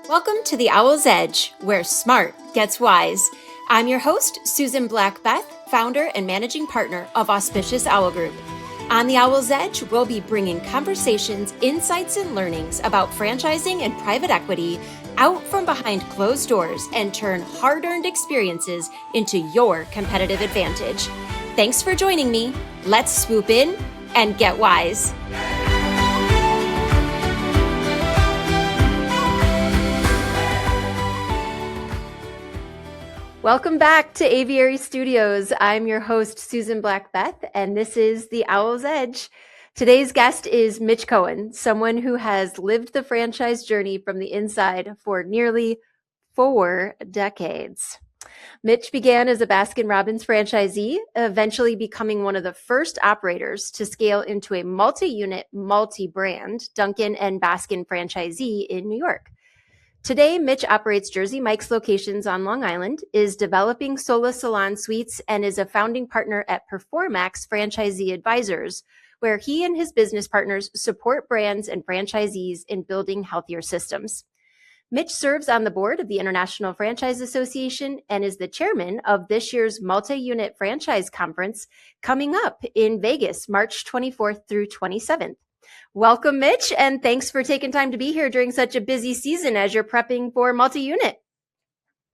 Welcome to the Owl's Edge, where smart gets wise. I'm your host, Susan Black-Beth, founder and managing partner of Auspicious Owl Group. On the Owl's Edge, we'll be bringing conversations, insights, and learnings about franchising and private equity out from behind closed doors and turn hard-earned experiences into your competitive advantage. Thanks for joining me. Let's swoop in and get wise. Welcome back to Aviary Studios. I'm your host, Susan Black-Beth, and this is the Owl's Edge. Today's guest is Mitch Cohen, someone who has lived the franchise journey from the inside for nearly 4 decades. Mitch began as a Baskin Robbins franchisee, eventually becoming one of the first operators to scale into a multi-unit, multi-brand Dunkin and Baskin franchisee in New York. Today, Mitch operates Jersey Mike's locations on Long Island, is developing Sola Salon Suites, and is a founding partner at Performax Franchisee Advisors, where he and his business partners support brands and franchisees in building healthier systems. Mitch serves on the board of the International Franchise Association and is the chairman of this year's Multi-Unit Franchise Conference coming up in Vegas, March 24th through 27th. Welcome, Mitch, and thanks for taking time to be here during such a busy season as you're prepping for multi-unit.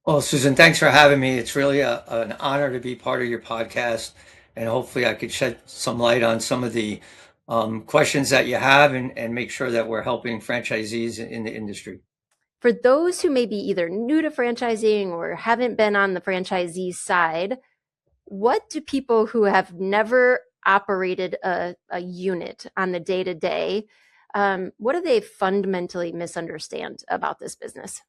Well, Susan, thanks for having me. It's really an honor to be part of your podcast, and hopefully I could shed some light on some of the questions that you have and make sure that we're helping franchisees in the industry. For those who may be either new to franchising or haven't been on the franchisee side, what do people who have never operated a unit on the day-to-day, what do they fundamentally misunderstand about this business?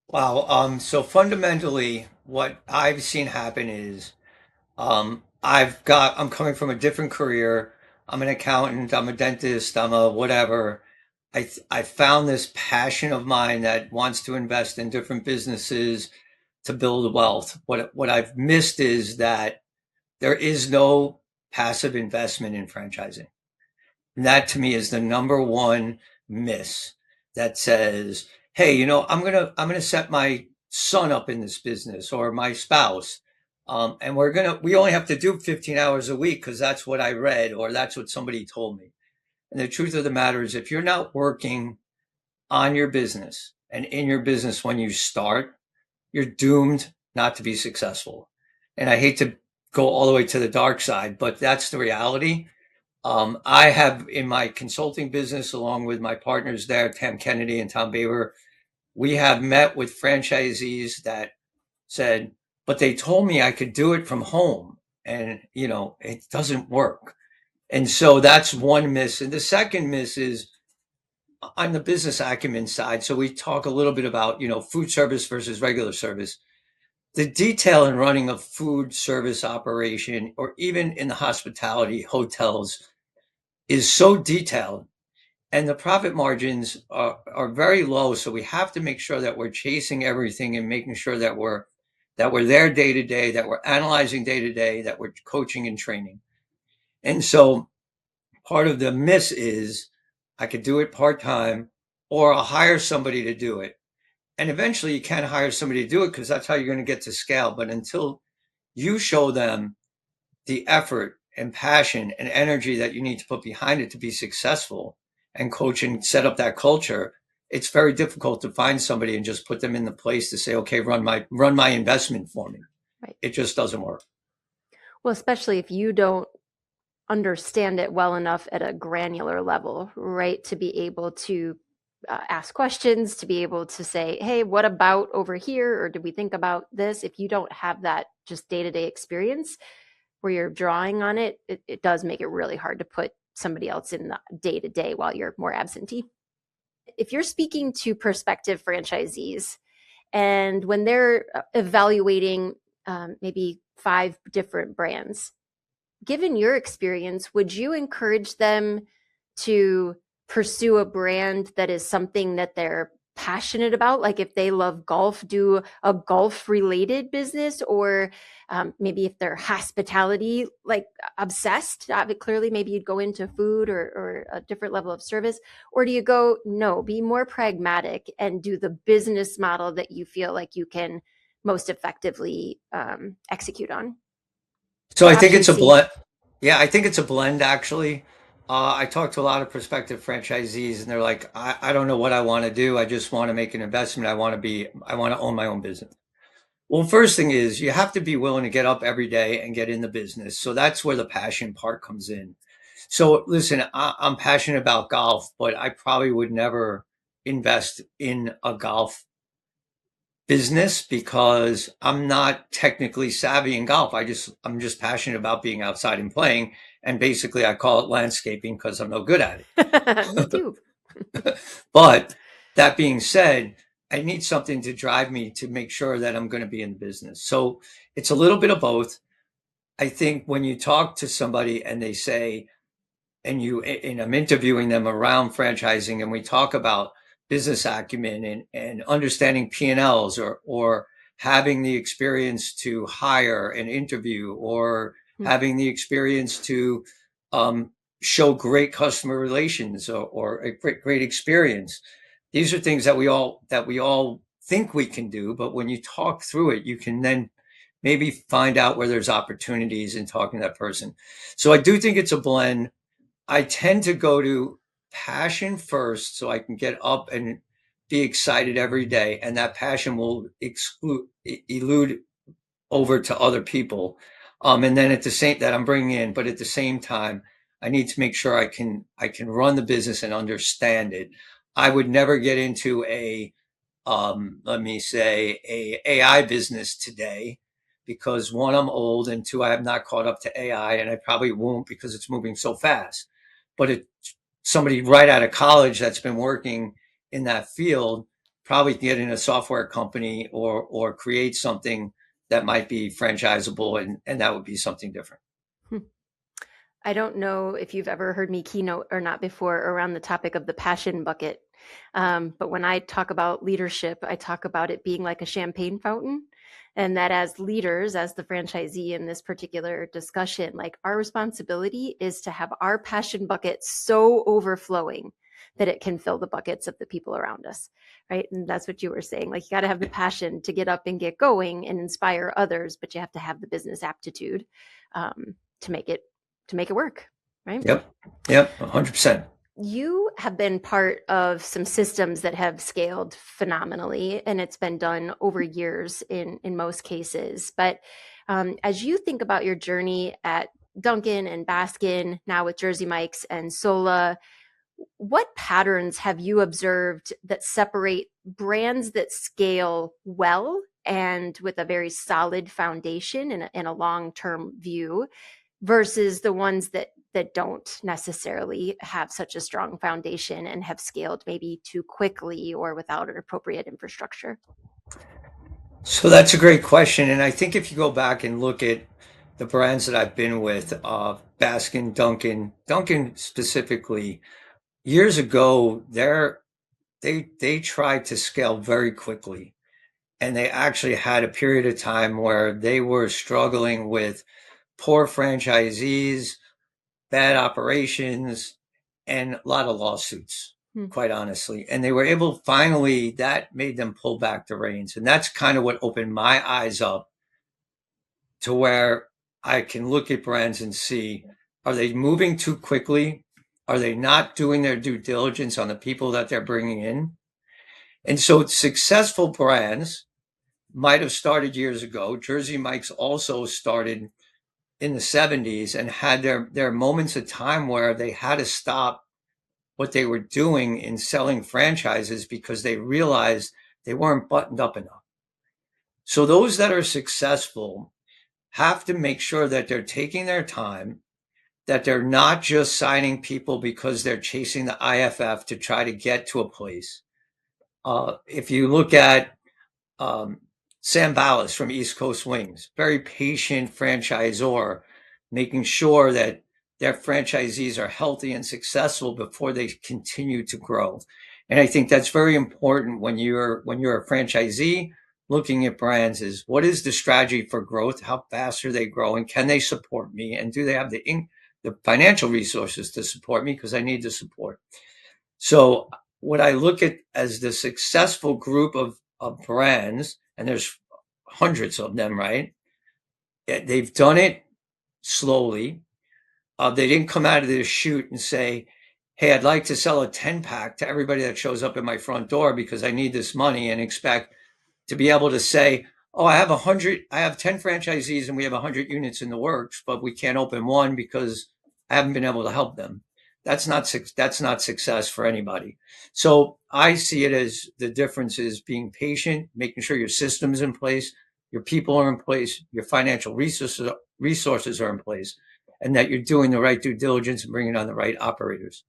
Wow. So fundamentally, what I've seen happen is I'm coming from a different career. I'm an accountant, I'm a dentist, I'm a whatever. I found this passion of mine that wants to invest in different businesses to build wealth. What I've missed is that there is no passive investment in franchising. And that to me is the number one miss that says, hey, I'm gonna set my son up in this business or my spouse. And we only have to do 15 hours a week because that's what I read or that's what somebody told me. And the truth of the matter is if you're not working on your business and in your business when you start, you're doomed not to be successful. And I hate to go all the way to the dark side, but that's the reality. I have in my consulting business, along with my partners there, Tam Kennedy and Tom Baber, we have met with franchisees that said, but they told me I could do it from home and, it doesn't work. And so that's one miss. And the second miss is on the business acumen side. So we talk a little bit about, food service versus regular service. The detail in running a food service operation or even in the hospitality hotels is so detailed and the profit margins are very low. So we have to make sure that we're chasing everything and making sure that we're there day to day, that we're analyzing day to day, that we're coaching and training. And so part of the miss is I could do it part-time or I'll hire somebody to do it. And eventually you can hire somebody to do it because that's how you're going to get to scale. But until you show them the effort and passion and energy that you need to put behind it to be successful and coach and set up that culture, it's very difficult to find somebody and just put them in the place to say, okay, run my investment for me. Right. It just doesn't work. Well, especially if you don't understand it well enough at a granular level, right? To be able to ask questions, to be able to say, hey, what about over here? Or did we think about this? If you don't have that just day-to-day experience where you're drawing on it, it does make it really hard to put somebody else in the day-to-day while you're more absentee. If you're speaking to prospective franchisees and when they're evaluating maybe 5 different brands, given your experience, would you encourage them to pursue a brand that is something that they're passionate about? Like if they love golf, do a golf related business, or maybe if they're hospitality like obsessed, clearly maybe you'd go into food or a different level of service. Or do you go, no, be more pragmatic and do the business model that you feel like you can most effectively execute on? So Or I think option it's a C. blend. Yeah, I think it's a blend actually. I talk to a lot of prospective franchisees and they're like, I don't know what I want to do. I just want to make an investment. I want to own my own business. Well, first thing is you have to be willing to get up every day and get in the business. So that's where the passion part comes in. So listen, I'm passionate about golf, but I probably would never invest in a golf business because I'm not technically savvy in golf. I'm just passionate about being outside and playing. And basically I call it landscaping because I'm no good at Me it. too. But that being said, I need something to drive me to make sure that I'm going to be in business. So it's a little bit of both. I think when you talk to somebody and they say, and I'm interviewing them around franchising, and we talk about business acumen and understanding P&Ls or having the experience to hire and interview or having the experience to um, show great customer relations or a great experience. These are things that we all think we can do, but when you talk through it, you can then maybe find out where there's opportunities in talking to that person. So I do think it's a blend. I tend to go to passion first so I can get up and be excited every day. And that passion will elude over to other people. And then at the same that I'm bringing in, but at the same time, I need to make sure I can run the business and understand it. I would never get into let me say, a AI business today because one, I'm old, and two, I have not caught up to AI, and I probably won't because it's moving so fast. But somebody right out of college that's been working in that field probably can get in a software company or create something that might be franchisable, and that would be something different. I don't know if you've ever heard me keynote or not before around the topic of the passion bucket. But when I talk about leadership, I talk about it being like a champagne fountain. And that as leaders, as the franchisee in this particular discussion, like our responsibility is to have our passion bucket so overflowing that it can fill the buckets of the people around us. Right. And that's what you were saying. Like you got to have the passion to get up and get going and inspire others, but you have to have the business aptitude to make it work, right? Yep. Yep. 100%. You have been part of some systems that have scaled phenomenally, and it's been done over years in most cases. But as you think about your journey at Dunkin and Baskin, now with Jersey Mike's and Sola, what patterns have you observed that separate brands that scale well and with a very solid foundation and a long-term view versus the ones that don't necessarily have such a strong foundation and have scaled maybe too quickly or without an appropriate infrastructure? So that's a great question. And I think if you go back and look at the brands that I've been with, Baskin, Dunkin specifically, years ago, they tried to scale very quickly. And they actually had a period of time where they were struggling with poor franchisees, bad operations, and a lot of lawsuits, Hmm. quite honestly. And they were able, finally, that made them pull back the reins. And that's kind of what opened my eyes up to where I can look at brands and see, are they moving too quickly? Are they not doing their due diligence on the people that they're bringing in? And so successful brands might have started years ago. Jersey Mike's also started in the 70s and had their moments of time where they had to stop what they were doing in selling franchises because they realized they weren't buttoned up enough. So those that are successful have to make sure that they're taking their time, that they're not just signing people because they're chasing the IFF to try to get to a place. If you look at um, Sam Ballas from East Coast Wings, very patient franchisor, making sure that their franchisees are healthy and successful before they continue to grow. And I think that's very important when you're a franchisee looking at brands is what is the strategy for growth? How fast are they growing? Can they support me? And do they have the financial resources to support me? Because I need the support. So what I look at as the successful group of brands, and there's hundreds of them, right? They've done it slowly. They didn't come out of the chute and say, hey, I'd like to sell a 10 pack to everybody that shows up at my front door because I need this money, and expect to be able to say, oh, I have 10 franchisees and we have 100 units in the works, but we can't open one because I haven't been able to help them. That's not success for anybody. So I see it as the difference is being patient, making sure your system's in place, your people are in place, your financial resources are in place, and that you're doing the right due diligence and bringing on the right operators.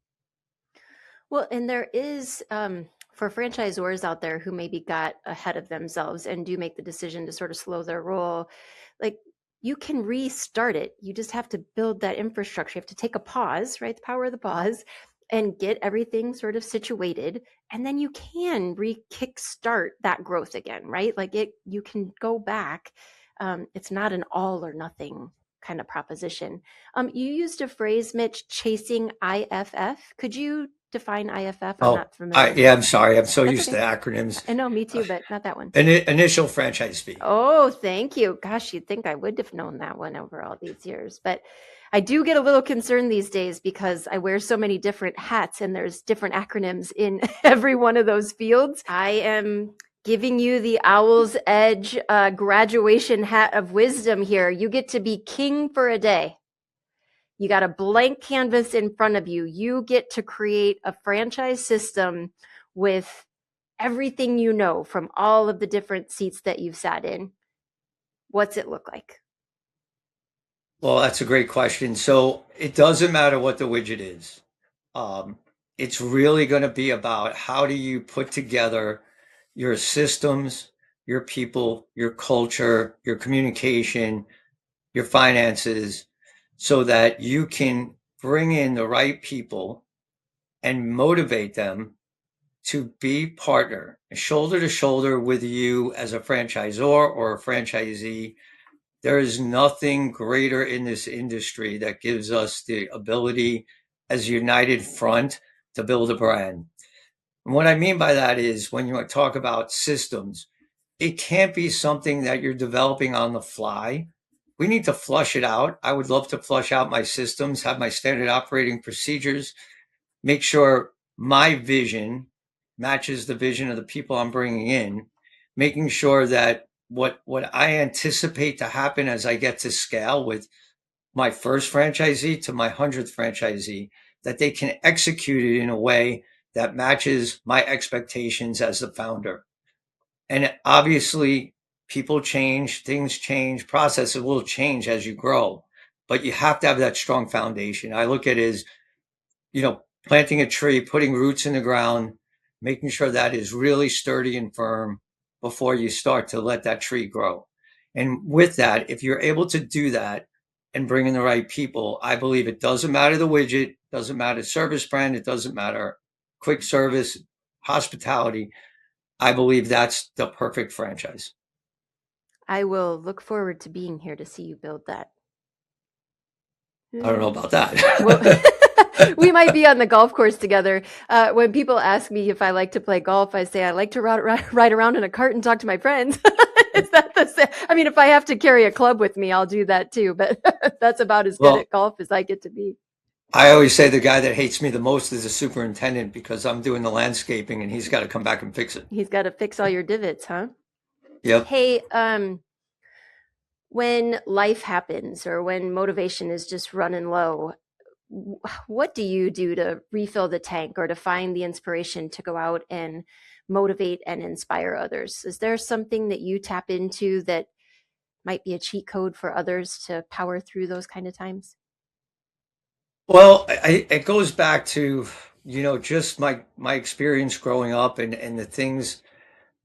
Well, and there is for franchisors out there who maybe got ahead of themselves and do make the decision to sort of slow their roll, like you can restart it. You just have to build that infrastructure. You have to take a pause, right? The power of the pause, and get everything sort of situated. And then you can kickstart that growth again, right? Like you can go back. It's not an all or nothing kind of proposition. You used a phrase, Mitch, chasing IFF. Could you define IFF? I'm Oh, not familiar. yeah, I'm sorry. I'm so That's used to okay. acronyms. I know, me Uh, too, but not that one. initial franchise fee. Oh, thank you. Gosh, you'd think I would have known that one over all these years. But I do get a little concerned these days because I wear so many different hats and there's different acronyms in every one of those fields. I am giving you the Owl's Edge graduation hat of wisdom here. You get to be king for a day. You got a blank canvas in front of you. You get to create a franchise system with everything you know from all of the different seats that you've sat in. What's it look like? Well, that's a great question. So it doesn't matter what the widget is. Um, it's really going to be about how do you put together your systems, your people, your culture, your communication, your finances, so that you can bring in the right people and motivate them to be partner, shoulder to shoulder with you as a franchisor or a franchisee. There is nothing greater in this industry that gives us the ability as a united front to build a brand. And what I mean by that is when you talk about systems, it can't be something that you're developing on the fly. We need to flush it out. I would love to flush out my systems, have my standard operating procedures, make sure my vision matches the vision of the people I'm bringing in, making sure that what I anticipate to happen as I get to scale with my first franchisee to my 100th franchisee, that they can execute it in a way that matches my expectations as the founder. And obviously, people change, things change, processes will change as you grow, but you have to have that strong foundation. I look at it as planting a tree, putting roots in the ground, making sure that is really sturdy and firm before you start to let that tree grow. And with that, if you're able to do that and bring in the right people, I believe it doesn't matter the widget, doesn't matter service brand, it doesn't matter quick service, hospitality. I believe that's the perfect franchise. I will look forward to being here to see you build that. I don't know about Well, that. we might be on the golf course together. When people ask me if I like to play golf, I say I like to ride around in a cart and talk to my friends. Is that the same? I mean, if I have to carry a club with me, I'll do that too. But that's about as good Well, at golf as I get to be. I always say the guy that hates me the most is the superintendent because I'm doing the landscaping and he's got to come back and fix it. He's got to fix all your divots, huh? Yep. Hey, when life happens or when motivation is just running low, what do you do to refill the tank or to find the inspiration to go out and motivate and inspire others? Is there something that you tap into that might be a cheat code for others to power through those kind of times? Well, it goes back to, just my experience growing up and the things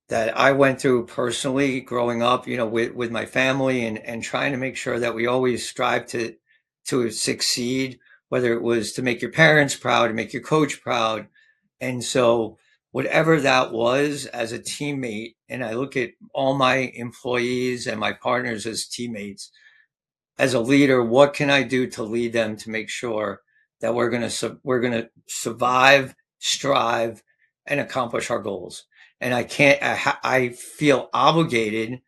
that I went through personally growing up, with my family and trying to make sure that we always strive to succeed whether it was to make your parents proud, to make your coach proud. And so whatever that was as a teammate, and I look at all my employees and my partners as teammates, as a leader, what can I do to lead them to make sure that we're going to survive, strive, and accomplish our goals? And I feel obligated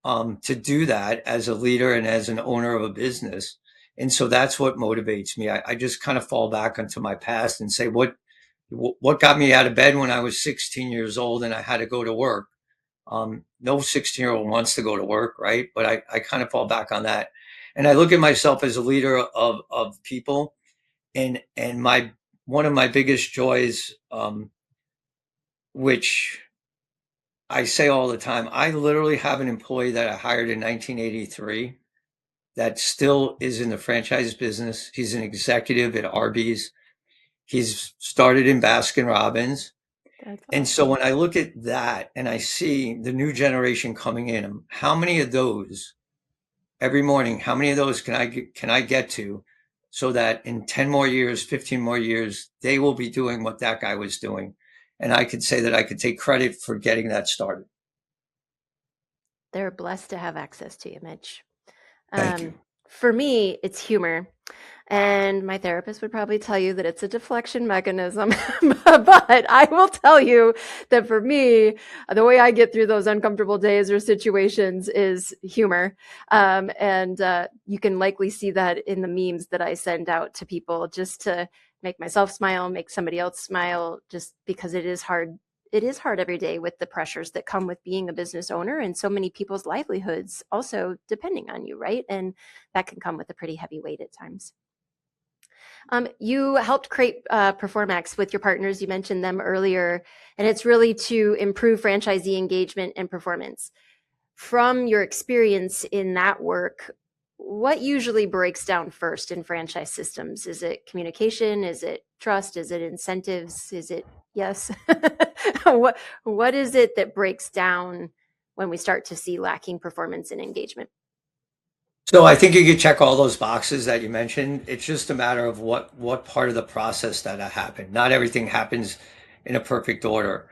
to do that as a leader and as an owner of a business. And so that's what motivates me. I just kind of fall back onto my past and say, what got me out of bed when I was 16 years old and I had to go to work? No 16-year-old wants to go to work, right? But I kind of fall back on that. And I look at myself as a leader of people, and one of my biggest joys, which I say all the time, I literally have an employee that I hired in 1983 that still is in the franchise business. He's an executive at Arby's. He's started in Baskin Robbins. That's And so awesome. when I look at that and I see the new generation coming in, how many of those every morning, how many of those can I get to so that in 10 more years, 15 more years, they will be doing what that guy was doing. And I could say that I could take credit for getting that started. They're blessed to have access to you, Mitch. Thank you. For me, it's humor. And my therapist would probably tell you that it's a deflection mechanism. But I will tell you that for me, the way I get through those uncomfortable days or situations is humor. And you can likely see that in the memes that I send out to people just to make myself smile, make somebody else smile, just because it is hard. It is hard every day with the pressures that come with being a business owner and so many people's livelihoods also depending on you, right? And that can come with a pretty heavy weight at times. You helped create PerformX with your partners. You mentioned them earlier, and it's really to improve franchisee engagement and performance. From your experience in that work, what usually breaks down first in franchise systems? Is it communication? Is it trust? Is it incentives? Is it yes? What is it that breaks down when we start to see lacking performance and engagement? So I think you could check all those boxes that you mentioned. It's just a matter of what part of the process that happened. Not everything happens in a perfect order.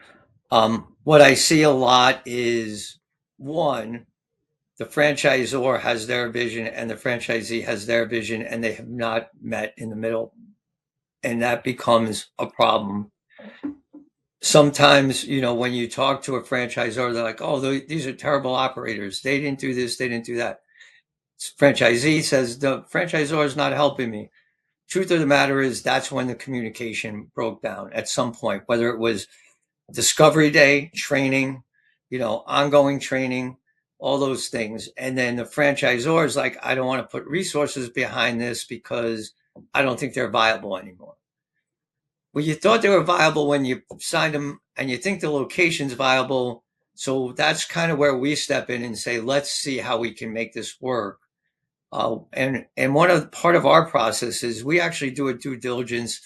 What I see a lot is one, the franchisor has their vision and the franchisee has their vision, and they have not met in the middle, and that becomes a problem. Sometimes, when you talk to a franchisor, they're like, "Oh, these are terrible operators. They didn't do this, they didn't do that." Franchisee says the franchisor is not helping me. Truth of the matter is that's when the communication broke down at some point, whether it was discovery day, training, ongoing training, all those things. And then the franchisor is like, I don't want to put resources behind this because I don't think they're viable anymore. Well, you thought they were viable when you signed them, and you think the location's viable. So that's kind of where we step in and say, let's see how we can make this work. And part of our process is we actually do a due diligence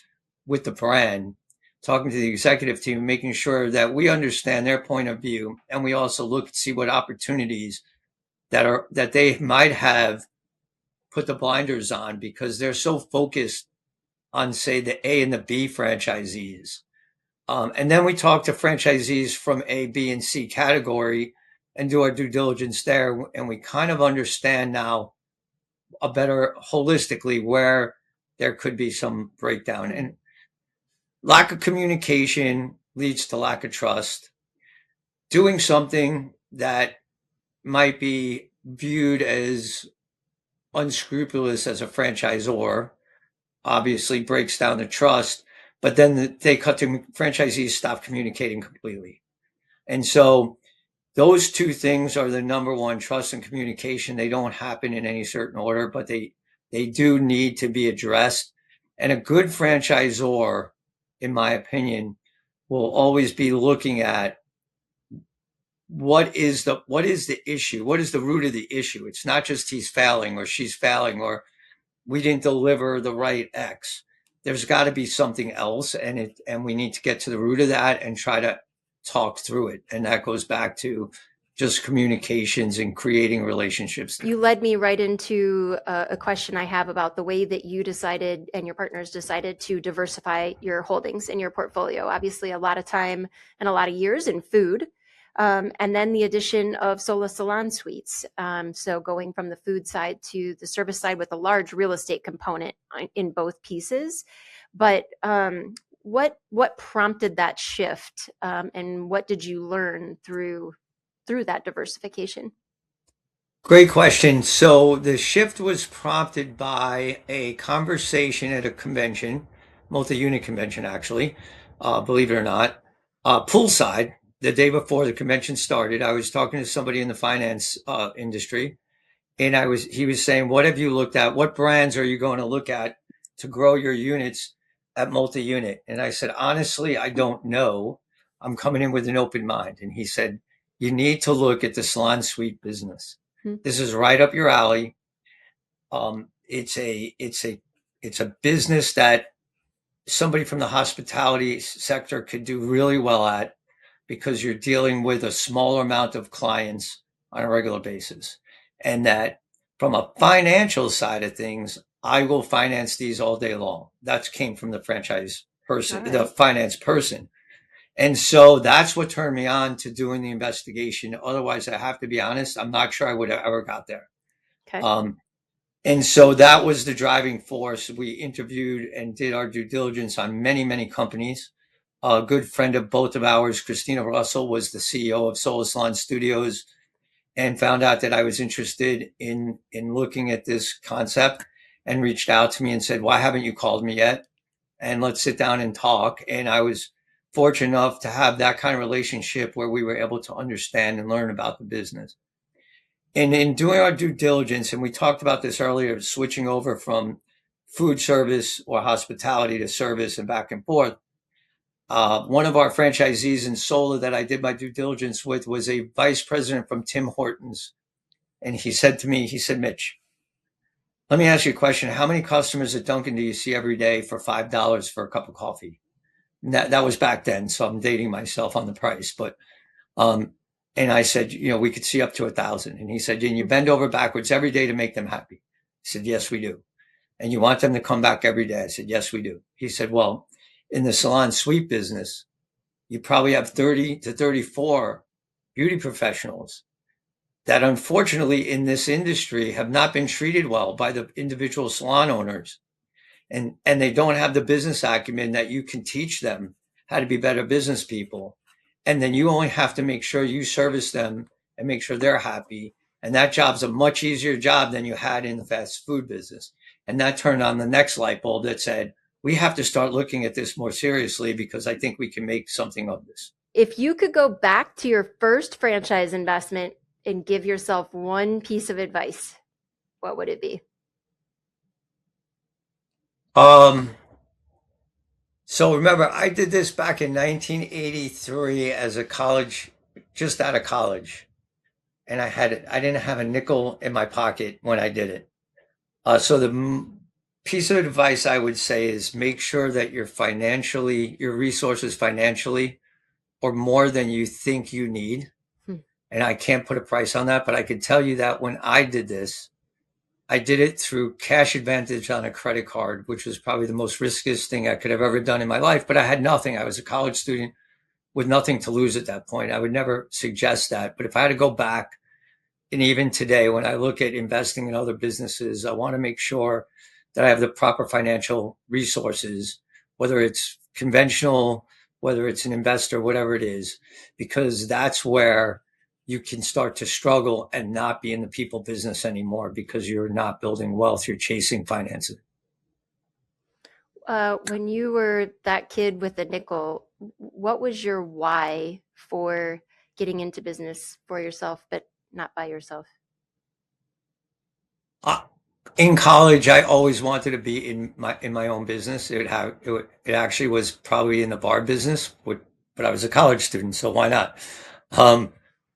with the brand, talking to the executive team, making sure that we understand their point of view, and we also look to see what opportunities that they might have put the blinders on because they're so focused on, say, the A and the B franchisees. And then we talk to franchisees from A, B, and C category and do our due diligence there, and we kind of understand now a better holistically where there could be some breakdown, and lack of communication leads to lack of trust. Doing something that might be viewed as unscrupulous as a franchisor obviously breaks down the trust, but then they cut to franchisees stop communicating completely. And so those two things are the number one: trust and communication. They don't happen in any certain order, but they do need to be addressed. And a good franchisor, in my opinion, will always be looking at what is the issue? What is the root of the issue? It's not just he's failing or she's failing or we didn't deliver the right X. There's got to be something else, and we need to get to the root of that and try to talk through it. And that goes back to just communications and creating relationships. You led me right into a question I have about the way that you decided and your partners decided to diversify your holdings in your portfolio. Obviously, a lot of time and a lot of years in food. And then the addition of Sola Salon Suites. So going from the food side to the service side with a large real estate component in both pieces. But what prompted that shift, and what did you learn through that diversification? Great question. So the shift was prompted by a conversation at a convention, multi-unit convention, actually, believe it or not, poolside. The day before the convention started, I was talking to somebody in the finance industry, and he was saying, "What have you looked at? What brands are you going to look at to grow your units at multi-unit?" And I said, "Honestly, I don't know. I'm coming in with an open mind." And he said, "You need to look at the salon suite business. Hmm. This is right up your alley. It's a business that somebody from the hospitality sector could do really well at because you're dealing with a smaller amount of clients on a regular basis. And that from a financial side of things, I will finance these all day long." That came from the franchise person, the Right. finance person. And so that's what turned me on to doing the investigation. Otherwise, I have to be honest, I'm not sure I would have ever got there. Okay. Um, and so that was the driving force. We interviewed and did our due diligence on many, many companies. A good friend of both of ours, Christina Russell, was the CEO of Solar Salon Studios, and found out that I was interested in looking at this concept, and reached out to me and said, "Why haven't you called me yet? And let's sit down and talk." And I was fortunate enough to have that kind of relationship where we were able to understand and learn about the business. And in doing our due diligence, and we talked about this earlier, switching over from food service or hospitality to service and back and forth. One of our franchisees in Sola that I did my due diligence with was a vice president from Tim Hortons. And he said to me, he said, "Mitch, let me ask you a question. How many customers at Dunkin do you see every day for $5 for a cup of coffee?" And that was back then, so I'm dating myself on the price. But um, and I said, "We could see up to 1,000." And he said, "And you bend over backwards every day to make them happy?" I said, "Yes, we do." "And you want them to come back every day?" I said, "Yes, we do." He said, "Well, in the salon suite business, you probably have 30 to 34 beauty professionals that unfortunately in this industry have not been treated well by the individual salon owners. And they don't have the business acumen that you can teach them how to be better business people. And then you only have to make sure you service them and make sure they're happy. And that job's a much easier job than you had in the fast food business." And that turned on the next light bulb that said, "We have to start looking at this more seriously because I think we can make something of this." If you could go back to your first franchise investment and give yourself one piece of advice, what would it be? Um, so remember, I did this back in 1983 as a college, just out of college. And I didn't have a nickel in my pocket when I did it. So the piece of advice I would say is make sure that your resources financially are more than you think you need. Hmm. And I can't put a price on that, but I can tell you that when I did this, I did it through cash advantage on a credit card, which was probably the most riskiest thing I could have ever done in my life. But I had nothing. I was a college student with nothing to lose at that point. I would never suggest that. But if I had to go back, and even today, when I look at investing in other businesses, I want to make sure that I have the proper financial resources, whether it's conventional, whether it's an investor, whatever it is, because that's where you can start to struggle and not be in the people business anymore because you're not building wealth, you're chasing finances. When you were that kid with a nickel, what was your why for getting into business for yourself, but not by yourself? Uh, in college, I always wanted to be in my own business. It actually was probably in the bar business, but I was a college student, so why not? Um,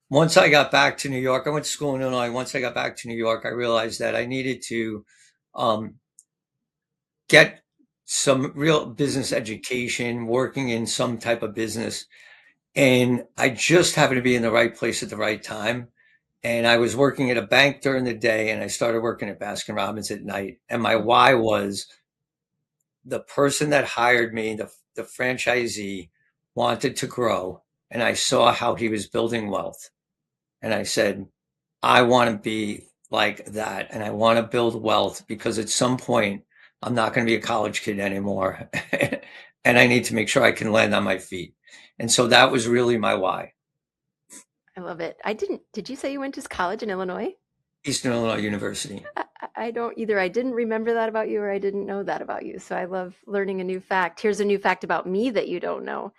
Once I got back to New York, I went to school in Illinois. Once I got back to New York, I realized that I needed to um, get some real business education, working in some type of business. And I just happened to be in the right place at the right time. And I was working at a bank during the day, and I started working at Baskin Robbins at night. And my why was the person that hired me, the franchisee, wanted to grow. And I saw how he was building wealth. And I said, I want to be like that. And I want to build wealth because at some point, I'm not going to be a college kid anymore. And I need to make sure I can land on my feet. And so that was really my why. I love it. Did you say you went to college in Illinois? Eastern Illinois University. I don't either. I didn't remember that about you, or I didn't know that about you. So I love learning a new fact. Here's a new fact about me that you don't know.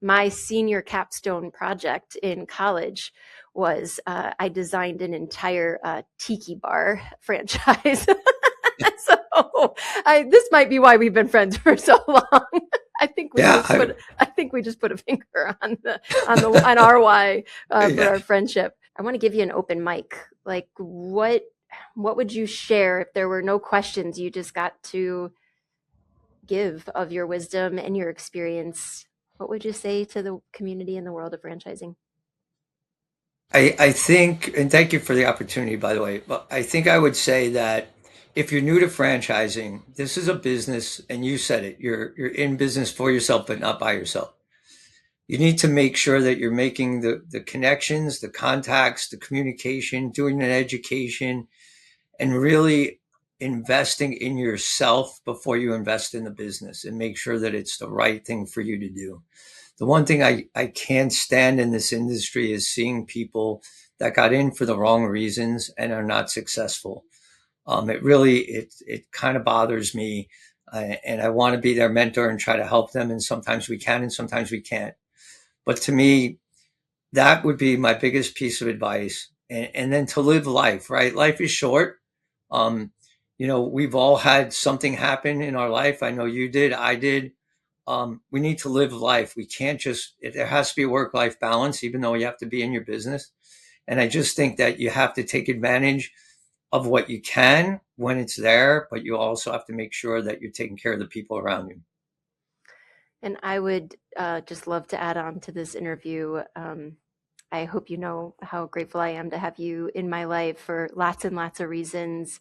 My senior capstone project in college was I designed an entire tiki bar franchise. So this might be why we've been friends for so long. I think we Yeah, just put a finger on our why for yeah. our friendship. I want to give you an open mic. Like what would you share if there were no questions? You just got to give of your wisdom and your experience. What would you say to the community in the world of franchising? I think, and thank you for the opportunity, by the way, but I think I would say that if you're new to franchising, this is a business, and you said it, you're in business for yourself, but not by yourself. You need to make sure that you're making the connections, the contacts, the communication, doing an education, and really investing in yourself before you invest in the business and make sure that it's the right thing for you to do. The one thing I can't stand in this industry is seeing people that got in for the wrong reasons and are not successful. It kind of bothers me, and I want to be their mentor and try to help them. And sometimes we can, and sometimes we can't. But to me, that would be my biggest piece of advice. And then to live life, right? Life is short. Um, we've all had something happen in our life. I know you did. I did. We need to live life. We can't there has to be a work-life balance, even though you have to be in your business. And I just think that you have to take advantage of what you can when it's there, but you also have to make sure that you're taking care of the people around you. And I would just love to add on to this interview. I hope you know how grateful I am to have you in my life for lots and lots of reasons.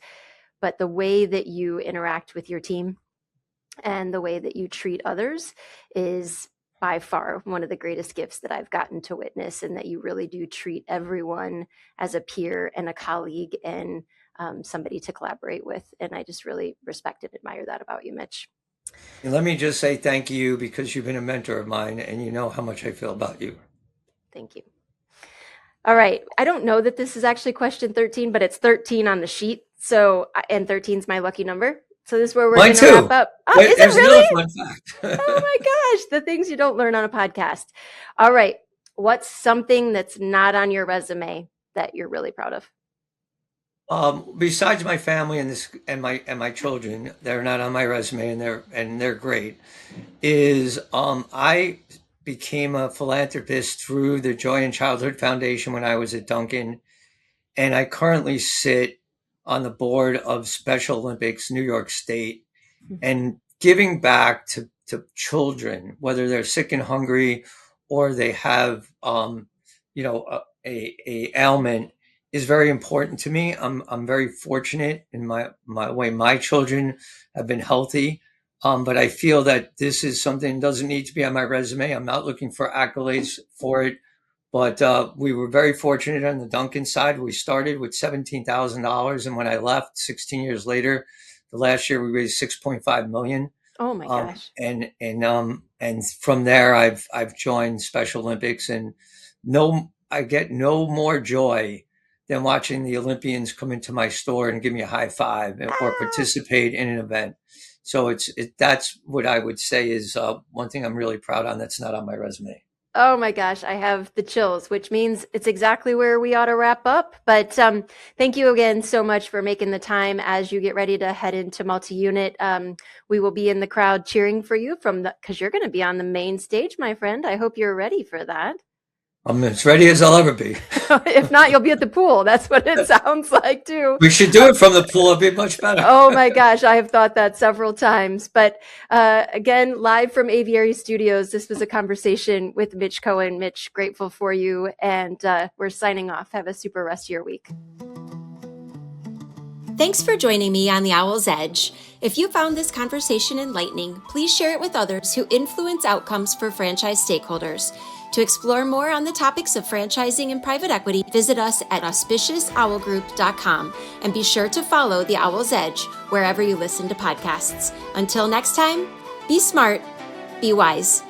But the way that you interact with your team and the way that you treat others is by far one of the greatest gifts that I've gotten to witness, and that you really do treat everyone as a peer and a colleague and somebody to collaborate with. And I just really respect and admire that about you, Mitch. And let me just say thank you because you've been a mentor of mine and you know how much I feel about you. Thank you. All right. I don't know that this is actually question 13, but it's 13 on the sheet. So, and 13 is my lucky number. So this is where we're going to wrap up. Oh, is it really? Another fun fact. Oh my gosh. The things you don't learn on a podcast. All right. What's something that's not on your resume that you're really proud of? Besides my family and my children, they're not on my resume and they're great. I became a philanthropist through the Joy in Childhood Foundation when I was at Dunkin, and I currently sit on the board of Special Olympics New York State, and giving back to children, whether they're sick and hungry or they have a ailment, is very important to me. I'm very fortunate in my way. My children have been healthy. But I feel that this is something that doesn't need to be on my resume. I'm not looking for accolades for it. But we were very fortunate on the Dunkin side. We started with $17,000, and when I left 16 years later, the last year we raised 6.5 million. Oh my gosh! And from there, I've joined Special Olympics, and I get no more joy than watching the Olympians come into my store and give me a high five or participate in an event. So that's what I would say is one thing I'm really proud on that's not on my resume. Oh my gosh, I have the chills, which means it's exactly where we ought to wrap up. But thank you again so much for making the time as you get ready to head into multi-unit. We will be in the crowd cheering for you because you're going to be on the main stage, my friend. I hope you're ready for that. I'm as ready as I'll ever be. If not, you'll be at the pool. That's what it sounds like too. We should do it from the pool. It'd be much better. Oh my gosh, I have thought that several times. But again, live from Aviary Studios, this was a conversation with Mitch Cohen. Mitch, grateful for you. And we're signing off. Have a super rest of your week. Thanks for joining me on the Owl's Edge. If you found this conversation enlightening, please share it with others who influence outcomes for franchise stakeholders. To explore more on the topics of franchising and private equity, visit us at auspiciousowlgroup.com and be sure to follow the Owl's Edge wherever you listen to podcasts. Until next time, be smart, be wise.